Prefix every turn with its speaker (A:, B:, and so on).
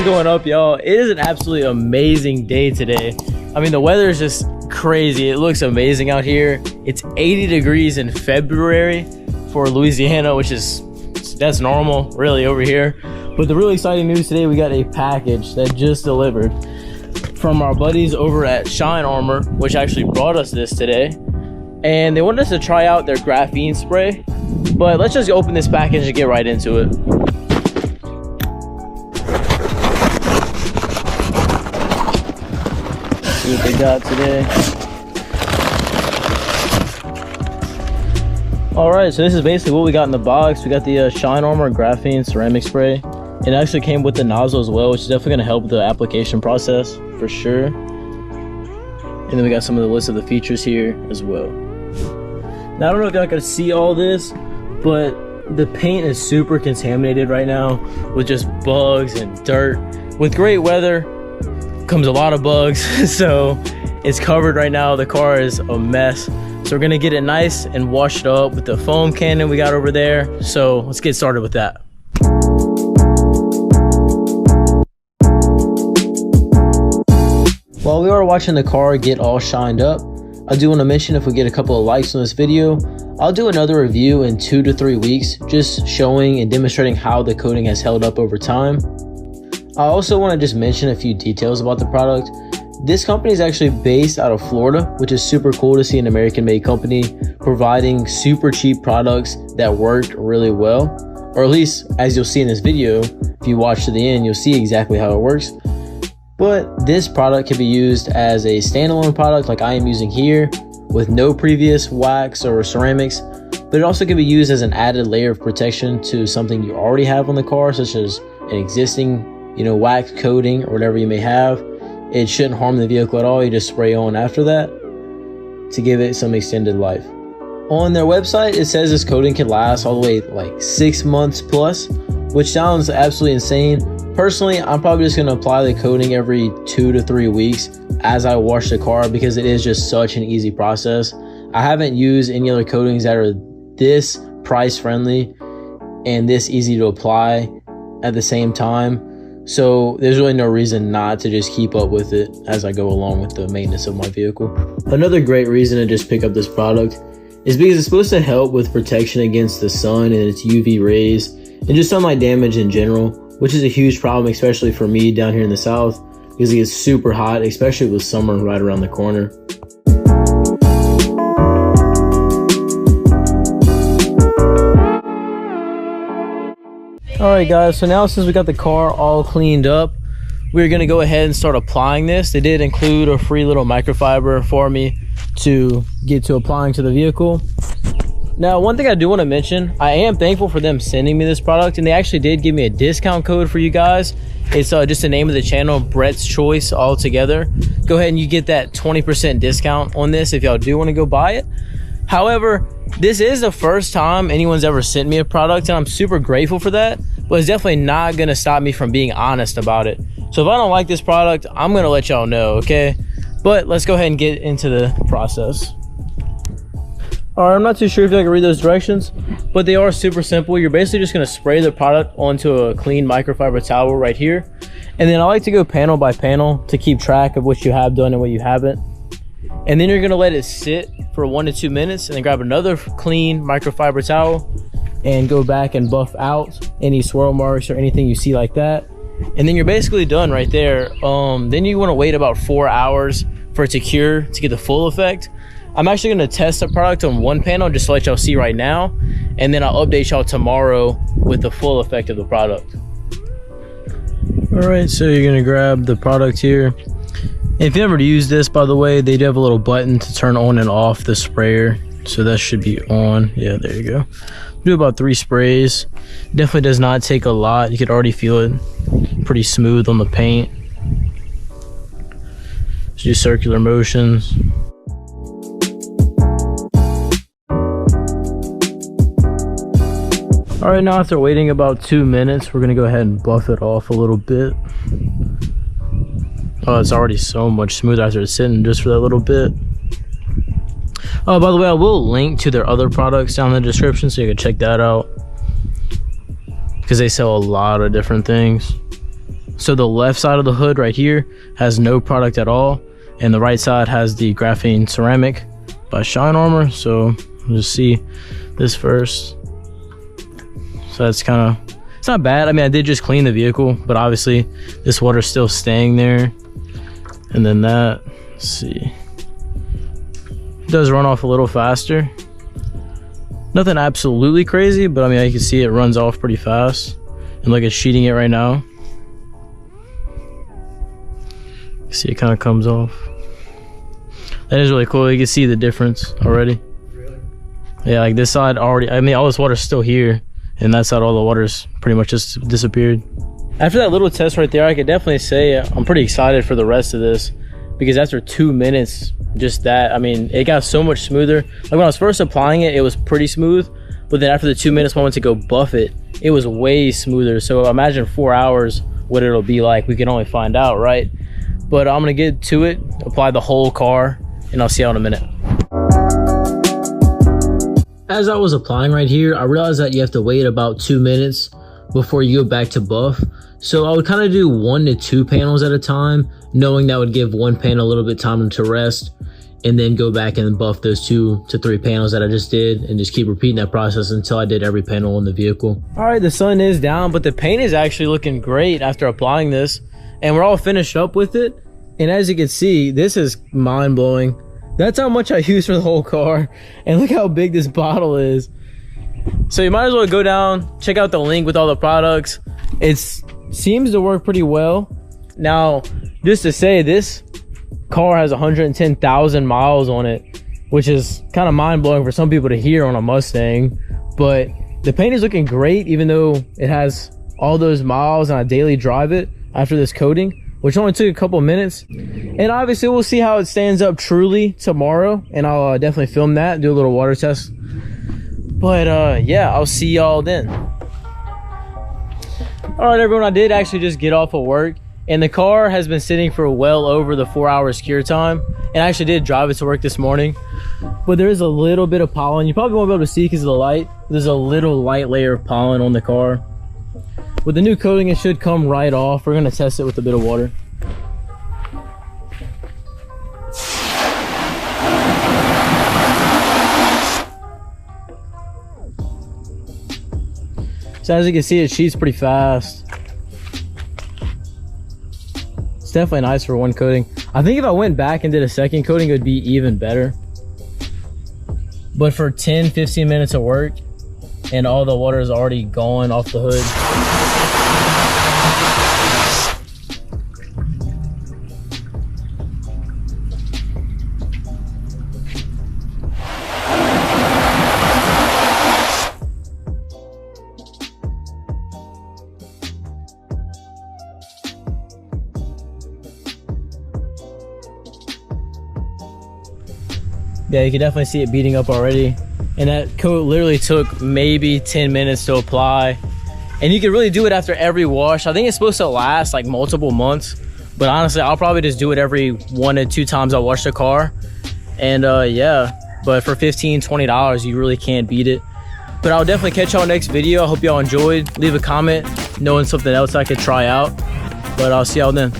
A: going up, y'all? It is an absolutely amazing day today. I mean, the weather is just crazy. It looks amazing out here. It's 80 degrees in February for Louisiana, which is, that's normal really over here. But the really exciting news today, we got a package that just delivered from our buddies over at Shine Armor, which actually brought us this today. And they wanted us to try out their graphene spray. But let's just open this package and get right into it. See what they got today. All right, so this is basically what we got in the box. We got the Shine Armor Graphene Ceramic Spray. It actually came with the nozzle as well, which is definitely going to help the application process for sure. And then we got some of the list of the features here as well. Now I don't know if y'all can see all this, but the paint is super contaminated right now with just bugs and dirt. With great weather comes a lot of bugs, so it's covered right now. The car is a mess, so we're gonna get it nice and wash it up with the foam cannon we got over there. So let's get started with that. While we are watching the car get all shined up, I do want to mention, if we get a couple of likes on this video, I'll do another review in 2 to 3 weeks, just showing and demonstrating how the coating has held up over time. I also want to just mention a few details about the product. This company is actually based out of Florida, which is super cool to see an American-made company providing super cheap products that worked really well. Or at least, as you'll see in this video, if you watch to the end, you'll see exactly how it works. But this product can be used as a standalone product like I am using here, with no previous wax or ceramics. But it also can be used as an added layer of protection to something you already have on the car, such as an existing wax coating or whatever you may have. It shouldn't harm the vehicle at all. You just spray on after that to give it some extended life. On their website, it says this coating can last all the way like 6 months plus, which sounds absolutely insane. Personally, I'm probably just going to apply the coating every 2 to 3 weeks as I wash the car, because it is just such an easy process. I haven't used any other coatings that are this price friendly and this easy to apply at the same time. So there's really no reason not to just keep up with it as I go along with the maintenance of my vehicle. Another great reason to just pick up this product is because it's supposed to help with protection against the sun and its UV rays and just sunlight damage in general, which is a huge problem, especially for me down here in the South, because it gets super hot, especially with summer right around the corner. Alright guys, so now since we got the car all cleaned up, we're going to go ahead and start applying this. They did include a free little microfiber for me to get to applying to the vehicle. Now, one thing I do want to mention, I am thankful for them sending me this product, and they actually did give me a discount code for you guys. It's just the name of the channel, Brett's Choice, all together. Go ahead and you get that 20% discount on this if y'all do want to go buy it. However, this is the first time anyone's ever sent me a product, and I'm super grateful for that, but it's definitely not going to stop me from being honest about it. So if I don't like this product, I'm going to let y'all know, okay? But let's go ahead and get into the process. All right, I'm not too sure if I can read those directions, but they are super simple. You're basically just going to spray the product onto a clean microfiber towel right here. And then I like to go panel by panel to keep track of what you have done and what you haven't. And then you're going to let it sit for 1 to 2 minutes, and then grab another clean microfiber towel and go back and buff out any swirl marks or anything you see like that. And then you're basically done right there. Then you want to wait about 4 hours for it to cure to get the full effect. I'm actually going to test the product on one panel just to let y'all see right now, and then I'll update y'all tomorrow with the full effect of the product. All right, so you're going to grab the product here. And if you ever use this, by the way, they do have a little button to turn on and off the sprayer, so that should be on. Yeah, there you go. Do about 3 sprays. Definitely does not take a lot. You could already feel it pretty smooth on the paint. Just do circular motions. All right, now after waiting about 2 minutes, we're gonna go ahead and buff it off a little bit. Oh, it's already so much smoother after it's sitting just for that little bit. Oh, by the way, I will link to their other products down in the description so you can check that out, because they sell a lot of different things. So the left side of the hood right here has no product at all, and the right side has the graphene ceramic by Shine Armor. So we'll just see this first. So that's kind of, it's not bad. I mean, I did just clean the vehicle, but obviously this water's still staying there. And then that, let's see, it does run off a little faster. Nothing absolutely crazy, but I mean, you can see it runs off pretty fast. And look, it's sheeting it right now. See, it kind of comes off. That is really cool. You can see the difference already. Really? Yeah, like this side already, I mean, all this water's still here, and that side, all the water's pretty much just disappeared. After that little test right there, I could definitely say I'm pretty excited for the rest of this, because after 2 minutes, just that, I mean, it got so much smoother. Like when I was first applying it, it was pretty smooth, but then after the 2 minutes when I went to go buff it, it was way smoother. So imagine 4 hours what it'll be like. We can only find out, right? But I'm gonna get to it, apply the whole car, and I'll see you in a minute. As I was applying right here, I realized that you have to wait about 2 minutes before you go back to buff. So I would kind of do 1 to 2 panels at a time, knowing that would give one panel a little bit time to rest, and then go back and buff those 2 to 3 panels that I just did, and just keep repeating that process until I did every panel in the vehicle. All right, the sun is down, but the paint is actually looking great after applying this, and we're all finished up with it. And as you can see, this is mind-blowing. That's how much I use for the whole car, and look how big this bottle is. So you might as well go down, check out the link with all the products. It seems to work pretty well. Now, just to say, this car has 110,000 miles on it, which is kind of mind-blowing for some people to hear on a Mustang. But the paint is looking great, even though it has all those miles and I daily drive it after this coating, which only took a couple minutes. And obviously we'll see how it stands up truly tomorrow, and I'll definitely film that, do a little water test. But yeah, I'll see y'all then. All right, everyone, I did actually just get off of work, and the car has been sitting for well over the 4-hour cure time, and I actually did drive it to work this morning. But there is a little bit of pollen. You probably won't be able to see because of the light. There's a little light layer of pollen on the car. With the new coating, it should come right off. We're gonna test it with a bit of water. So as you can see, it sheets pretty fast. It's definitely nice for one coating. I think if I went back and did a second coating, it would be even better. But for 10-15 minutes of work, and all the water is already going off the hood. Yeah, you can definitely see it beating up already. And that coat literally took maybe 10 minutes to apply. And you can really do it after every wash. I think it's supposed to last like multiple months. But honestly, I'll probably just do it every 1 to 2 times I wash the car. And yeah, but for $15, $20, you really can't beat it. But I'll definitely catch y'all next video. I hope y'all enjoyed. Leave a comment knowing something else I could try out. But I'll see y'all then.